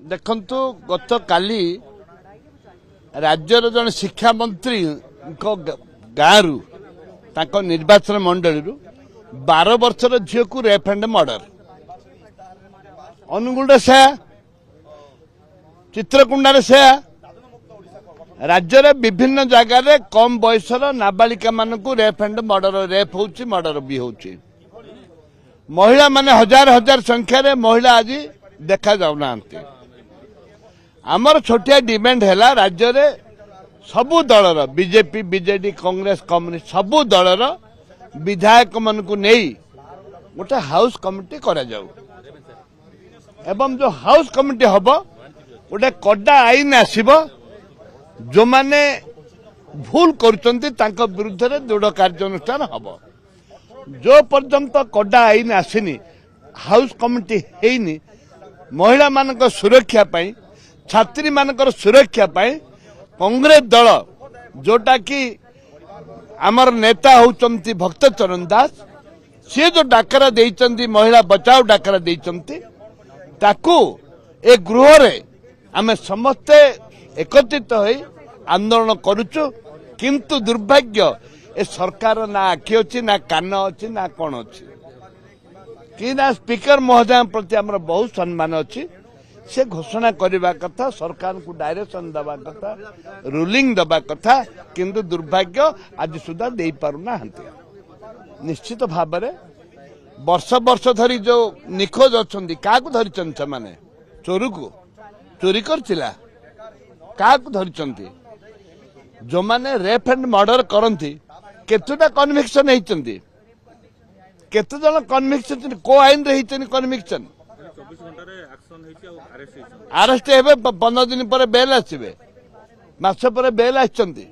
देखंतु गत काली राज्यर जन शिक्षा मंत्री गाँव ताको निर्वाचन मंडली 12 वर्षर झील को रेप एंड मर्डर अनुगुल से चित्रकुंडार से राज्य रे विभिन्न जगह रे कम बयसर नाबालिका मानकु रेप एंड मर्डर रेप होउची मर्डर भी होउची महिला माने हजार हजार संख्या रे महिला आज देखा जाउनांती आमर छोटिया डिमांड है राज्य रे सबु दलर बीजेपी बीजेडी कांग्रेस कम्युनिस्ट सबु दलर विधायक मन को नहीं गोटे हाउस कमिटी करा जाऊ एवं जो हाउस कमिटी हब गोटे कड़ा आईन आसीबो जो माने भूल करुचंती तांको विरुद्ध रे दृढ़ कार्यानुष्ठान हब जो पर्यंत कड़ा आईन आसीनी हाउस कमिटी हेनी महिला मानक सुरक्षा पाई छात्री मानकर सुरक्षा पाई कांग्रेस दल जोटा कि आमर नेता होचंती भक्त चरण दास सी जो डाकरा देइचंती महिला बचाओ डाकरा देइचंती ताकू ए गृह रे आमे समस्ते एकत्रित होई आंदोलन करूचु किंतु दुर्भाग्य ए सरकार ना आखि अछि ना कान अछि ना कोन अछि कि ना स्पीकर महोदय प्रति हमर बहुत सम्मान अछि से घोषणा करने कथा सरकार को डायरेक्शन दबा कथा रूलिंग दबा कथा किंतु दुर्भाग्य आज सुधा दे पारुना निश्चित भाव में वर्ष वर्ष धरी जो निखोज अच्छा क्या धरी से माने चोर को चोरी करथिला क्या धरी जो माने रेप एंड मर्डर करती केतुटा कन्विक्शन होती केते जन कन्विक्शन को आईन रे कन्विक्शन अरेस्ट हे 15 दिन पर बेल आसवे मास पर बेल आदि